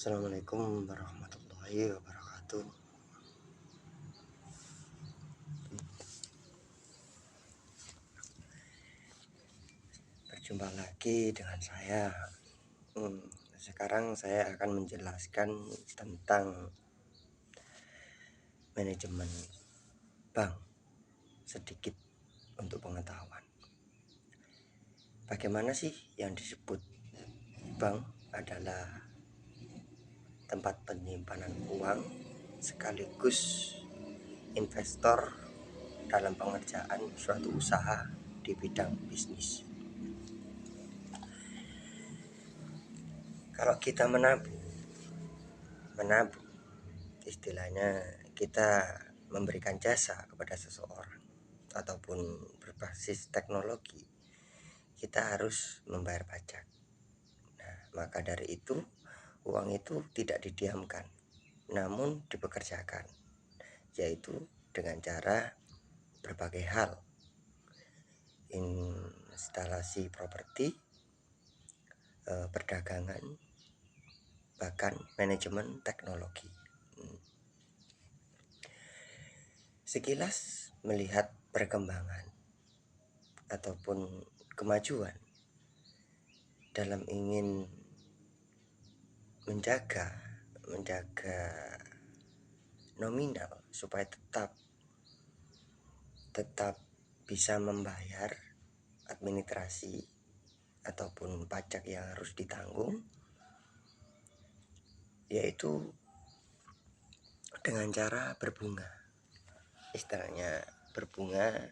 Assalamualaikum warahmatullahi wabarakatuh. Berjumpa lagi dengan saya. Sekarang saya akan menjelaskan tentang manajemen bank sedikit untuk pengetahuan. Bagaimana sih yang disebut bank adalah tempat penyimpanan uang sekaligus investor dalam pengerjaan suatu usaha di bidang bisnis. Kalau kita menabung istilahnya kita memberikan jasa kepada seseorang ataupun berbasis teknologi, kita harus membayar pajak. Nah, maka dari itu uang itu tidak didiamkan, namun dipekerjakan, yaitu dengan cara berbagai hal, instalasi properti, perdagangan, bahkan manajemen teknologi. Sekilas melihat perkembangan ataupun kemajuan dalam ingin menjaga nominal supaya tetap bisa membayar administrasi ataupun pajak yang harus ditanggung, yaitu dengan cara berbunga. Istilahnya berbunga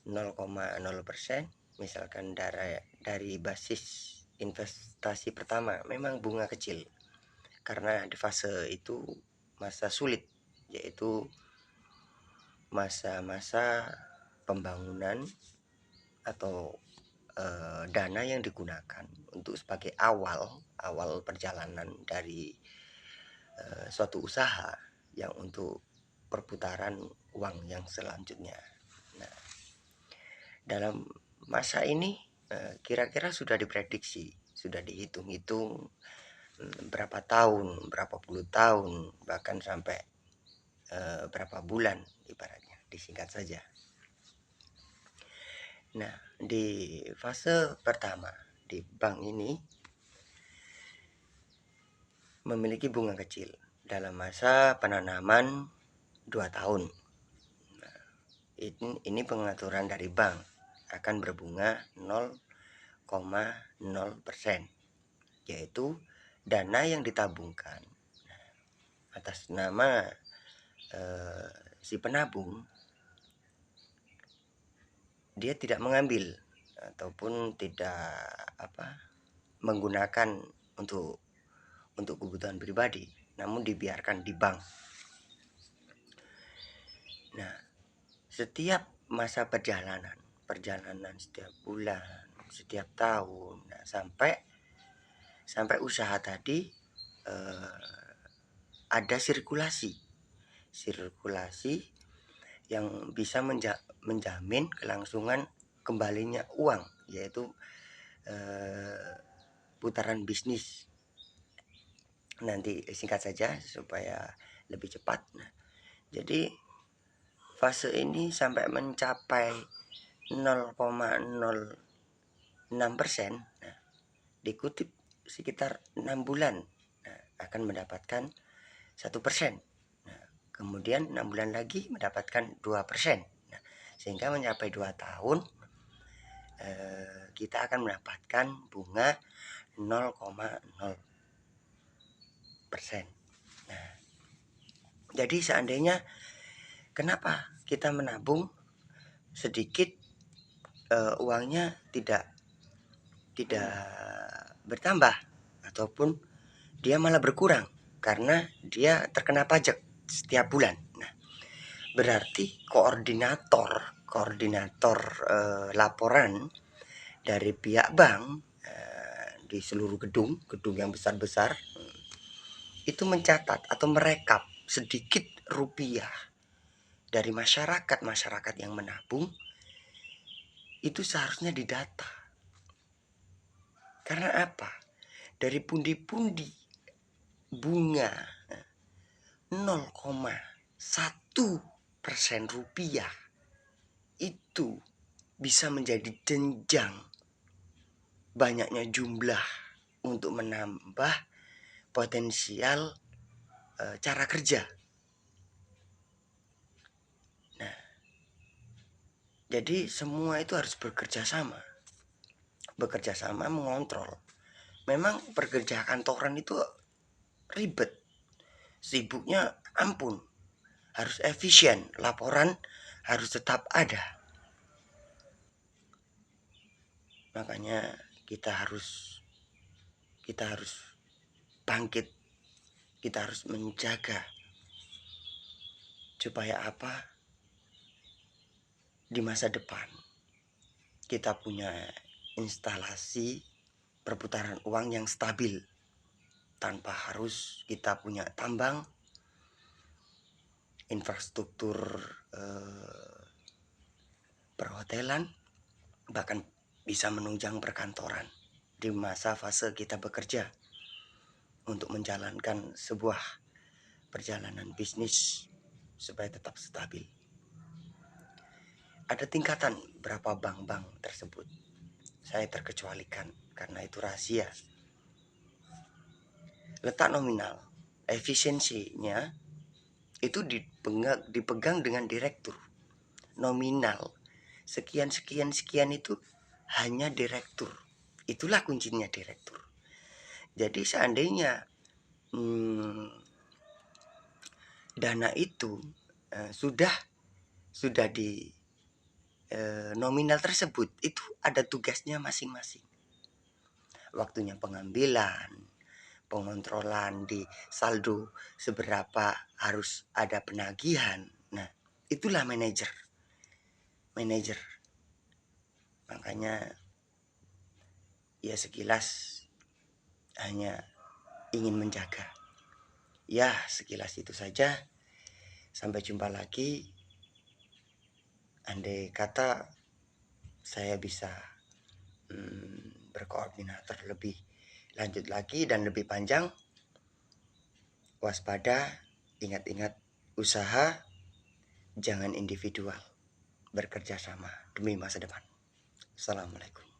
0,0%, misalkan dari basis investasi pertama memang bunga kecil, karena di fase itu masa sulit, yaitu masa-masa pembangunan atau dana yang digunakan untuk sebagai awal perjalanan dari suatu usaha yang untuk perputaran uang yang selanjutnya. Nah, dalam masa ini kira-kira sudah diprediksi, sudah dihitung-hitung berapa tahun, berapa puluh tahun, bahkan sampai berapa bulan ibaratnya, disingkat saja. Nah, di fase pertama di bank ini memiliki bunga kecil dalam masa penanaman 2 tahun. Nah, ini pengaturan dari bank akan berbunga 0,0%, yaitu dana yang ditabungkan atas nama si penabung, dia tidak mengambil ataupun tidak menggunakan untuk kebutuhan pribadi, namun dibiarkan di bank. Nah, setiap masa perjalanan setiap bulan, setiap tahun, nah, sampai usaha tadi ada sirkulasi yang bisa menjamin kelangsungan kembalinya uang, yaitu putaran bisnis. Nanti singkat saja supaya lebih cepat. Nah, jadi fase ini sampai mencapai 0,06%, nah, dikutip sekitar 6 bulan, nah, akan mendapatkan 1%. Nah, kemudian 6 bulan lagi mendapatkan 2%. Nah, sehingga mencapai 2 tahun kita akan mendapatkan bunga 0,0%. Nah, jadi seandainya kenapa kita menabung sedikit, uangnya tidak bertambah ataupun dia malah berkurang karena dia terkena pajak setiap bulan. Nah, berarti koordinator laporan dari pihak bank di seluruh gedung yang besar-besar itu mencatat atau merekap sedikit rupiah dari masyarakat yang menabung, itu seharusnya didata. Karena apa? Dari pundi-pundi bunga 0,1% rupiah itu bisa menjadi jenjang banyaknya jumlah untuk menambah potensial cara kerja. Nah, jadi semua itu harus bekerja sama mengontrol. Memang pekerja kantoran itu ribet, sibuknya ampun, harus efisien, laporan harus tetap ada. Makanya kita harus bangkit, kita harus menjaga supaya apa, di masa depan kita punya instalasi perputaran uang yang stabil tanpa harus kita punya tambang, infrastruktur perhotelan, bahkan bisa menunjang perkantoran di masa fase kita bekerja untuk menjalankan sebuah perjalanan bisnis supaya tetap stabil. Ada tingkatan berapa bank-bank tersebut, saya terkecualikan karena itu rahasia. Letak nominal, efisiensinya itu dipegang dengan direktur. Nominal sekian itu hanya direktur. Itulah kuncinya direktur. Jadi seandainya dana itu sudah di nominal tersebut, itu ada tugasnya masing-masing. Waktunya pengambilan, pengontrolan di saldo seberapa harus ada penagihan. Nah, itulah manajer. Makanya ya sekilas hanya ingin menjaga. Ya sekilas itu saja. Sampai jumpa lagi. Andai kata saya bisa berkoordinator lebih lanjut lagi dan lebih panjang, waspada, ingat-ingat usaha, jangan individual, bekerja sama demi masa depan. Assalamualaikum.